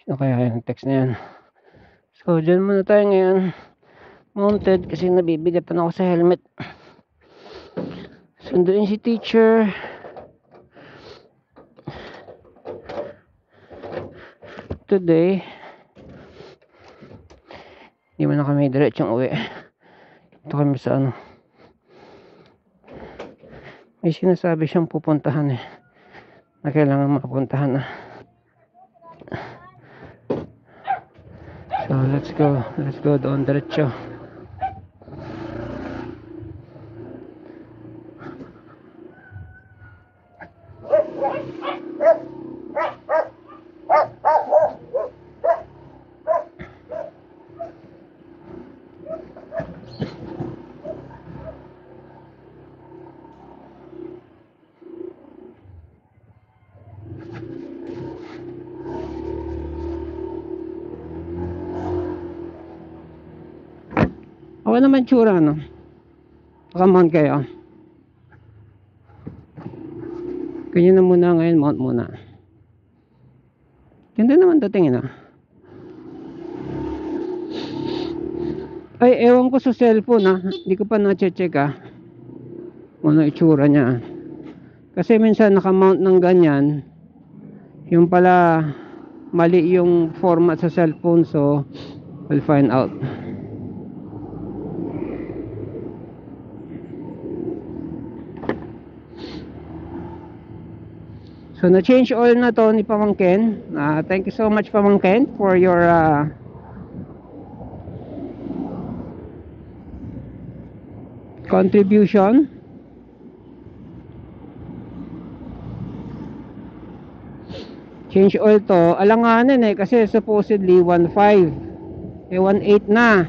Sino kaya yung text na yan? So, dyan muna tayo ngayon. Mounted kasi nabibigatan ako sa helmet. Sunduin si teacher. Today, hindi mo na kami diretsong uwi. Ito kami sa ano. May sinasabi siyang pupuntahan na kailangan mapuntahan na. So, let's go. Let's go doon diretso. Okay naman tsura, no? Pakamount kayo. Kanya na muna ngayon, mount muna. Ganda naman dating, no? Ay, ewan ko sa cellphone, ha? Hindi ko pa na-check, ha? Ano itsura niya. Kasi minsan nakamount ng ganyan. Yung pala, mali yung format sa cellphone, so we'll find out. So na-change oil na to ni Pamangkin. Thank you so much Pamangkin for your contribution. Change oil to. Alanganin kasi supposedly 1.5. 1.8 na.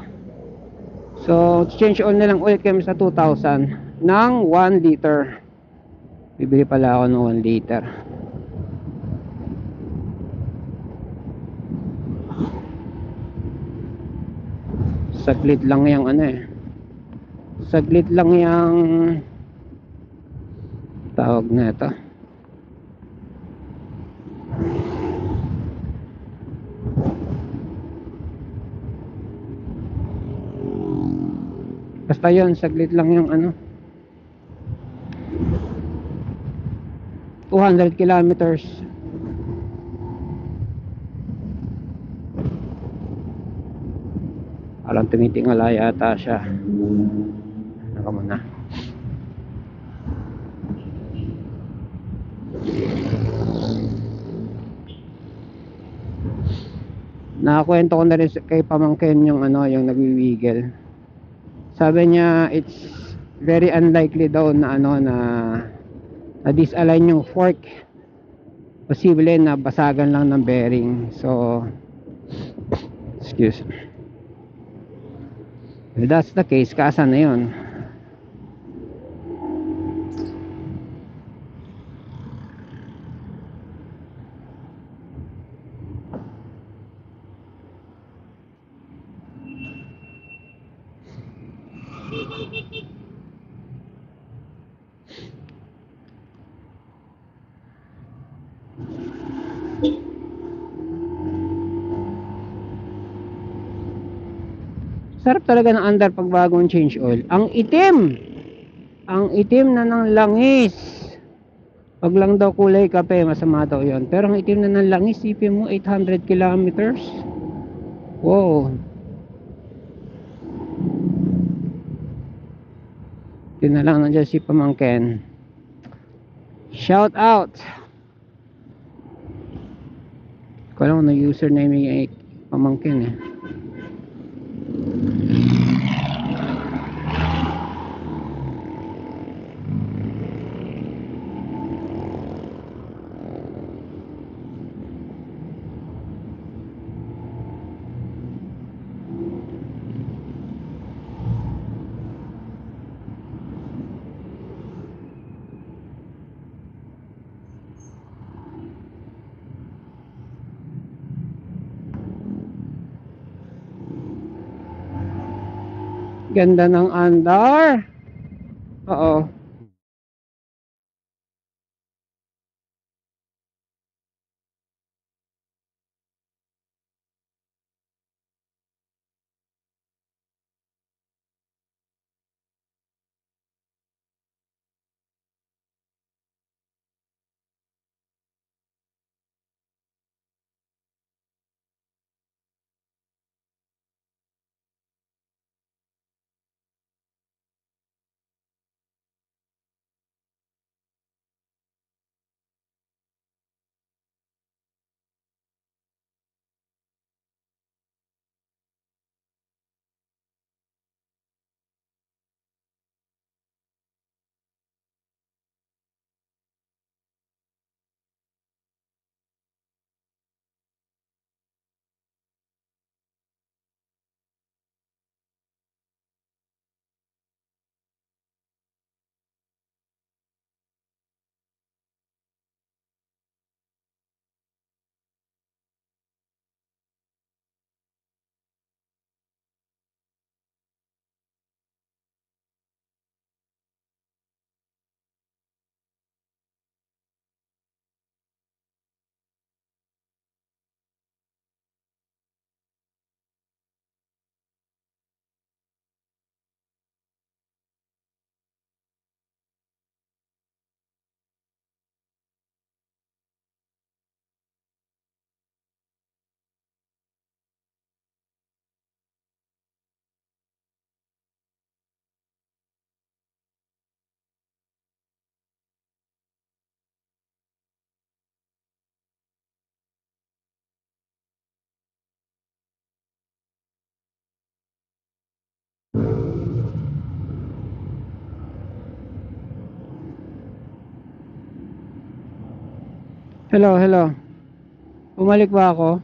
So change oil na lang ulit kami sa 2,000 ng 1 liter. Bibili pala ako ng 1 liter. Saglit lang yung saglit lang yung tawag na ito. Basta yun, saglit lang yung 200 kilometers. Parang tumitingala yata siya. Naka muna. Nakakwento ko na rin kay Pamangkin yung yung nagwiwiggle. Sabi niya it's very unlikely daw na na disalign yung fork. Posible na basagan lang ng bearing. So excuse me. If that's the case, kasa na yun. Sarap talaga ng andar pag bagong change oil. Ang itim na ng langis. Pag lang daw kulay kape, masama daw yun. Pero ang itim na ng langis, isipin mo 800 kilometers. Wow. Yun na lang nandiyan si Pamangkin. Shout out. Ko lang na username yung Pamangkin Ganda ng andar. Oo. Hello, hello. Bumalik ba ako?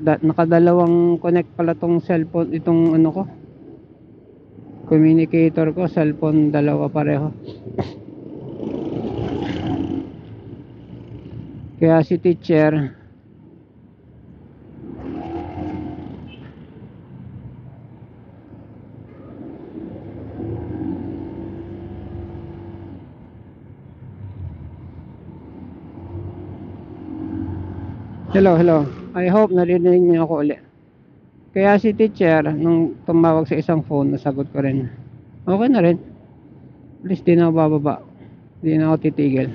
Nakadalawang connect pala tong cellphone, itong ano ko. Communicator ko, cellphone, dalawa pareho. Kaya si teacher, hello, hello. I hope narinig niyo ako ulit. Kaya si teacher, nung tumawag sa isang phone, nasagot ko rin. Okay na rin. At least di na ako bababa. Di na ako titigil.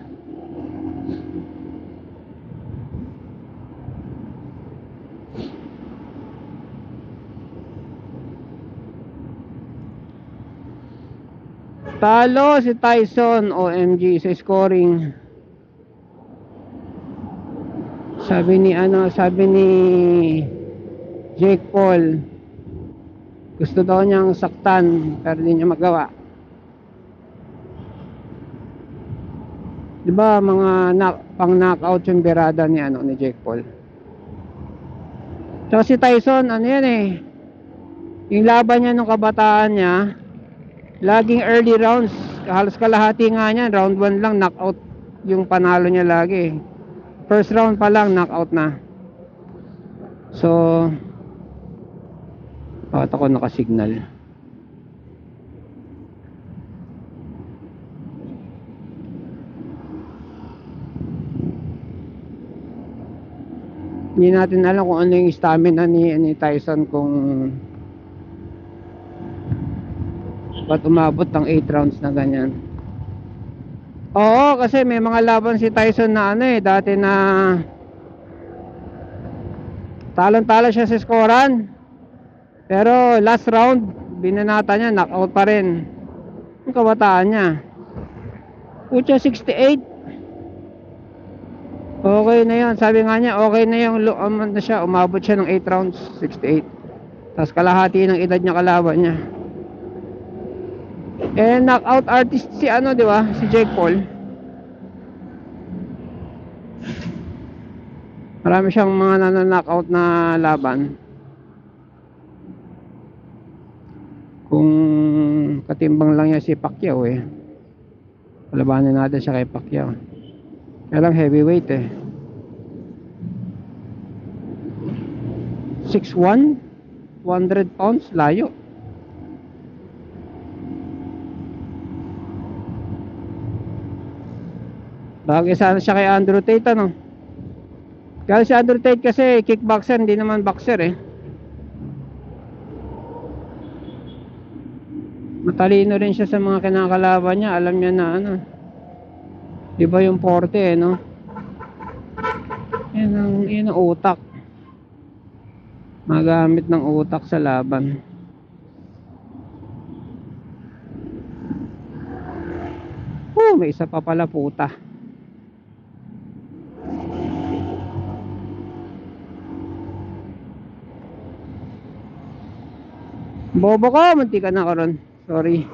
Talo si Tyson, OMG, sa scoring. Sabi ni Jake Paul, gusto daw niyang saktan pero di niya magawa. Di ba mga pang knockout yung birada ni Jake Paul. Tsaka si Tyson, ano yan eh, yung laban niya nung kabataan niya, laging early rounds, halos kalahati nga niyan, round 1 lang knockout yung panalo niya lagi. First round pa lang knockout na. So, bakit ako nakasignal? Hindi natin alam kung ano yung stamina ni Tyson, kung ba't umabot ng 8 rounds na ganyan. Oo, kasi may mga laban si Tyson na ano eh, dati na talon-talo siya sa skoran. Pero last round, binanata niya, knockout pa rin. Yung kabataan niya. Pucha, 68. Okay na yun. Sabi nga niya, okay na yung na siya, umabot siya ng 8 rounds, 68. Tapos kalahati ng edad niya kalaban niya. Eh, knockout artist si ano, di ba? Si Jake Paul. Marami siyang mga nanaknout na laban. Kung katimbang lang niya si Pacquiao eh. Palabanin natin siya kay Pacquiao. Kaya lang heavyweight eh. 6'1", 200 pounds, layo. Bagay sana siya kay Andrew Tate, ano? Kaya si Andrew Tate kasi kickboxer, hindi naman boxer eh. Matalino rin siya sa mga kinakalaban niya. Alam niya na ano, di ba yung porte eh, no? Yan ang utak. Magamit ng utak sa laban. May isa pa pala, puta. Bobo ka, munti ka na karon. Sorry.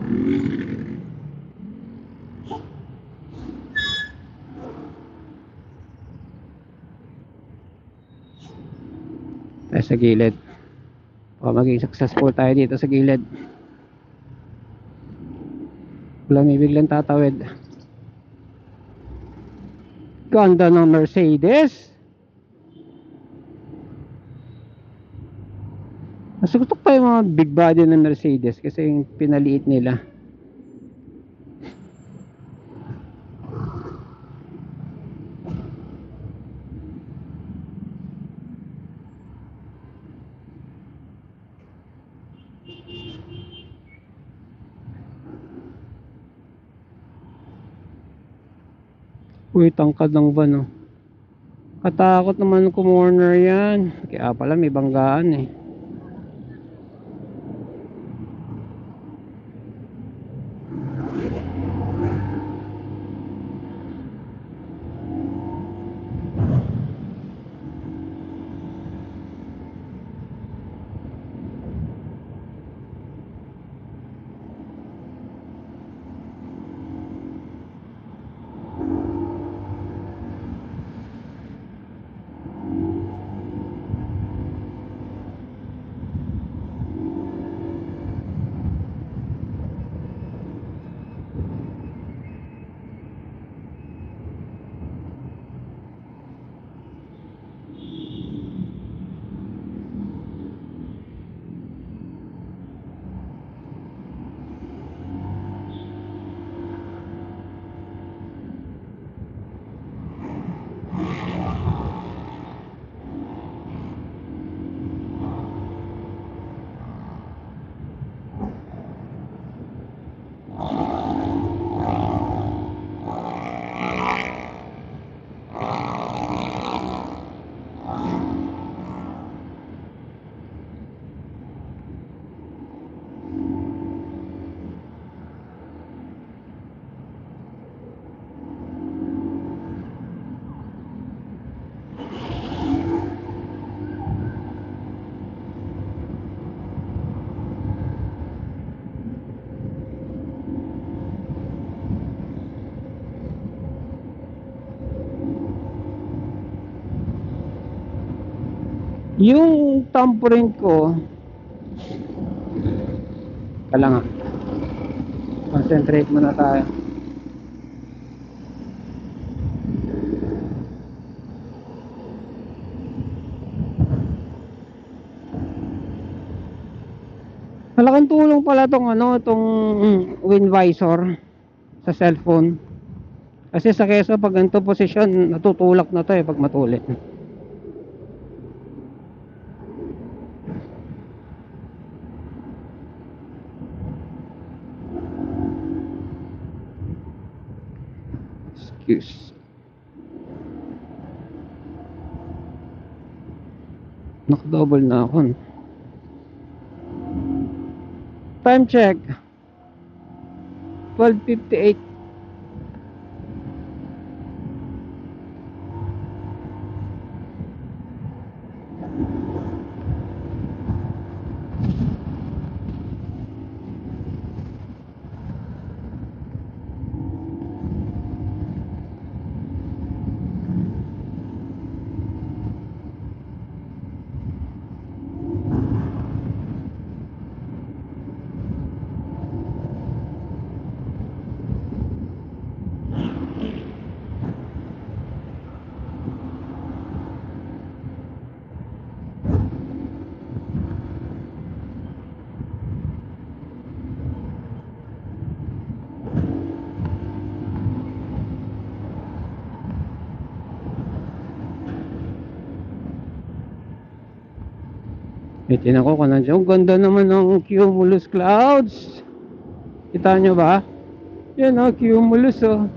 Tayo sa gilid. O, maging successful tayo dito sa gilid. Wala, may biglang tatawid. Ganda ng Mercedes. Mas gusto ko pa yung mga big body ng Mercedes kasi yung pinaliit nila. Uy, tangkad ng van, oh. Katakot naman kumorner yan. Kaya pala may banggaan eh. Yung tampurin ko, kala nga, concentrate muna tayo. Malaking tulong pala tong ano, tong wind visor sa cellphone. Kasi sa keso pag ganito posisyon, natutulak na to eh pag matulit. Excuse. Nakadouble na ako. Time check. 12:58. Tinan ko kung nandiyan. Ang ganda naman ng cumulus clouds. Kita nyo ba? Yan o, cumulus o.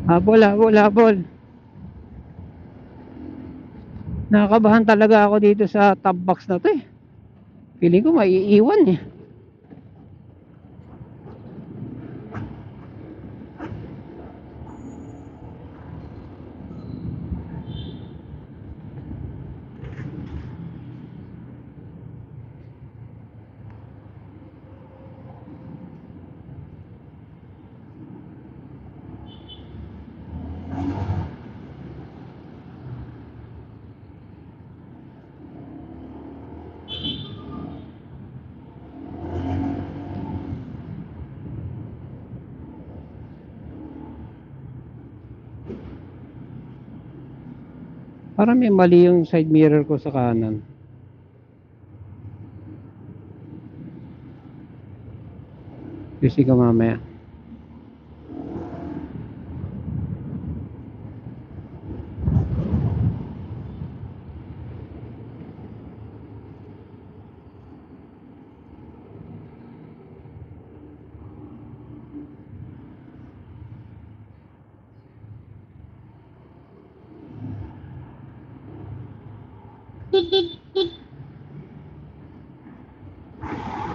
Habol, habol, habol. Nakakabahan talaga ako dito sa top box na to eh. Feeling ko maiiwan eh. Parang may mali yung side mirror ko sa kanan. Busy ka mamaya.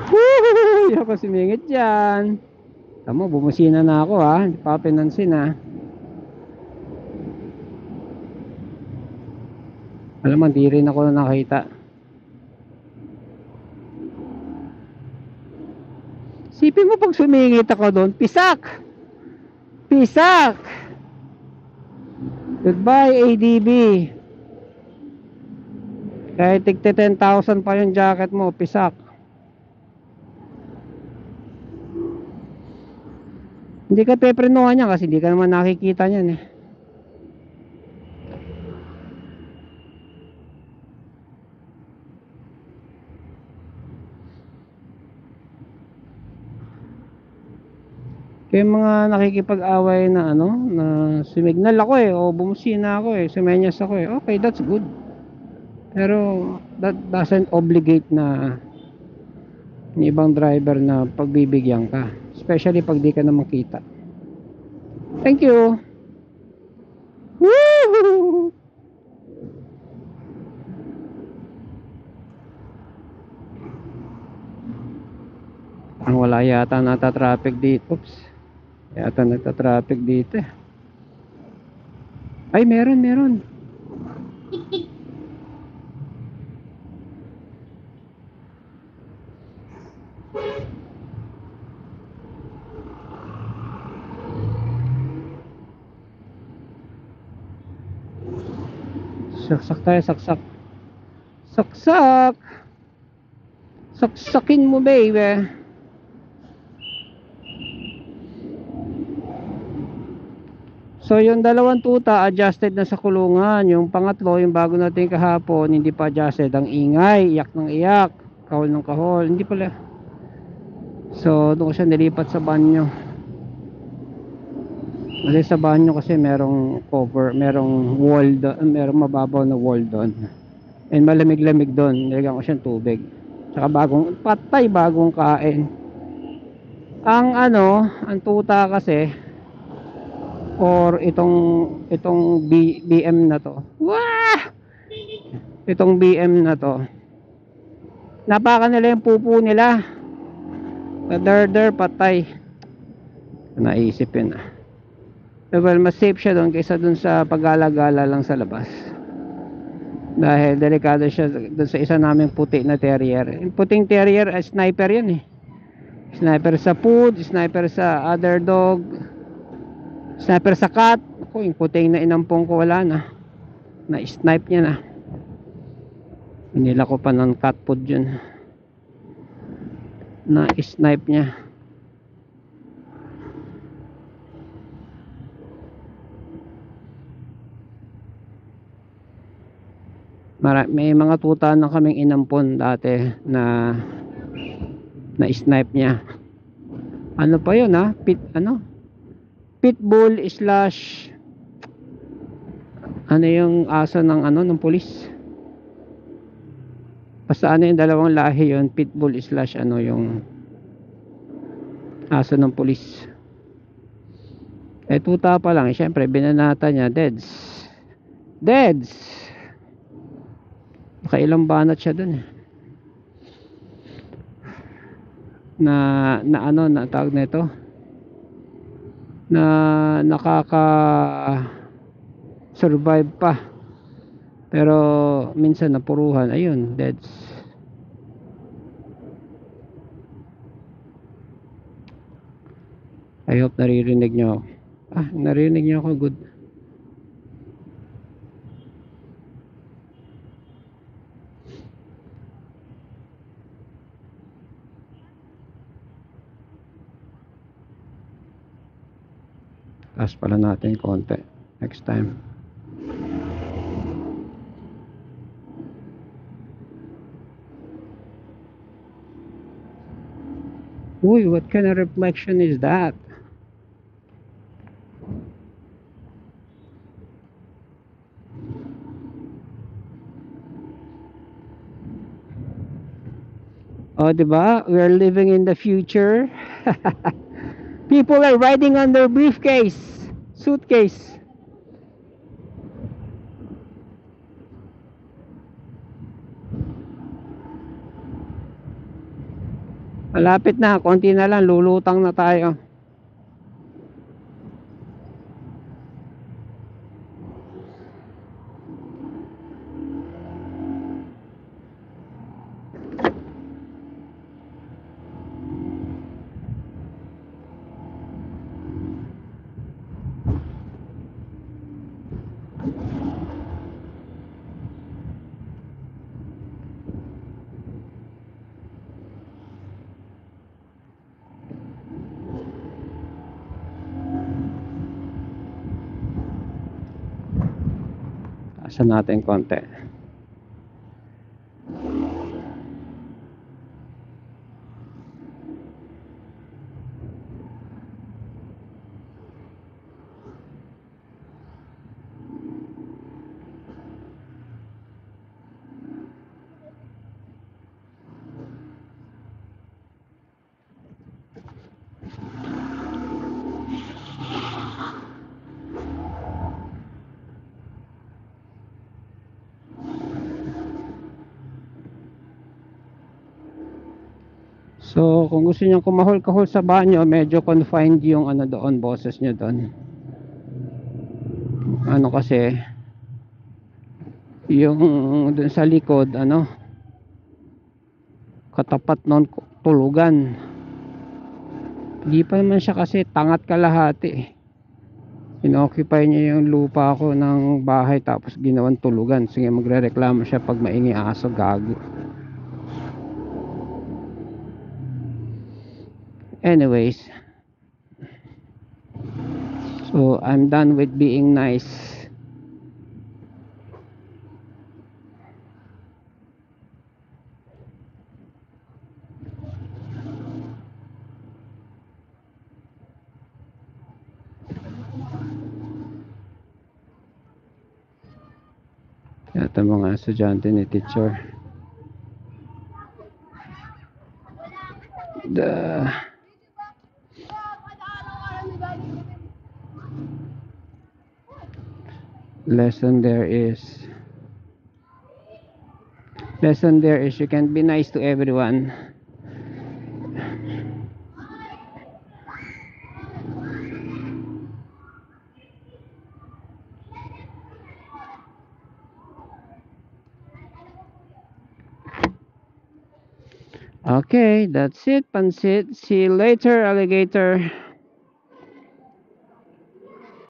Woohoo! Hindi ako sumingit dyan. Tama, bumusina na ako ha. Hindi pa pinansin ha. Alam mo, di rin ako nakita. Sipin mo pag sumingit ako doon, pisak! Pisak! Goodbye ADB. Kahit tigte 10,000 pa yung jacket mo, pisak. Hindi ka peprenuhan niya kasi hindi ka naman nakikita niyan eh. Kaya mga nakikipag-away na ano, na sumignal ako eh, o bumusina ako eh, sumenyas ako eh. Okay, that's good. Pero that doesn't obligate na yung ibang driver na pagbibigyan ka. Especially pag di ka na makita. Thank you. Woohoo! Ang wala yata nata-traffic dito. Oops. Yata nagta-traffic dito eh. Ay, meron. Saksak tayo, saksak. Saksak! Saksakin mo, baby. So yung dalawang tuta adjusted na sa kulungan. Yung pangatlo, yung bago natin kahapon, hindi pa adjusted. Ang ingay, iyak ng iyak, kahol ng kahol. Hindi pala. So doon ko siya nilipat sa banyo. Kasi sa banyo kasi merong cover, merong wall doon, merong mababaw na wall doon. And malamig-lamig doon. Nilagyan ko siyang tubig. Tsaka bagong kain. Ang ano, ang tuta kasi or itong BM na to. Wah! Itong BM na to. Napaka nila yung pupo nila. Darder patay. Naisip yun ah. Well, mas safe siya doon kaysa doon sa pag-gala-gala lang sa labas. Dahil delikado siya doon sa isa naming puti na terrier. Yung puting terrier, sniper yan eh. Sniper sa food, sniper sa other dog, sniper sa cat. Ako, yung puting na inampong ko wala na. Na-snipe niya na. Hinila ko pa ng cat food yun. Na-snipe niya. May mga tuta na kaming inampon dati na na-snipe niya. Ano pa yun ha? Pitbull slash ano yung aso ng ano ng pulis. Basta ano yung dalawang lahi yun, pitbull slash ano yung aso ng pulis. Eh tuta pa lang, syempre binanata niya, deads. Nakailang banat siya dun eh. Na ano na tawag nito, na nakaka survive pa, pero minsan napuruhan, ayun, deads. I hope naririnig nyo. Narinig nyo ako, good. Taas pala natin konti next time. Uy, what kind of reflection is that? Oh, diba? We're living in the future. People are riding on their briefcase, suitcase. Malapit na, konti na lang, lulutang na tayo. Taasan natin konti. So, kung gusto niyo kumahol-kahol sa banyo, medyo confined yung ano doon, boses niyo doon. Ano kasi, yung doon sa likod, ano, katapat non tulugan. Hindi pa naman siya kasi tangat kalahati eh. Inoccupy niya yung lupa ko ng bahay tapos ginawan tulugan. Sige, magrereklamo siya pag maingay aso, gago. Anyways, so I'm done with being nice. Ito mga estudyante ni teacher. The lesson there is you can be nice to everyone. Okay, that's it, Pansit. See you later, alligator.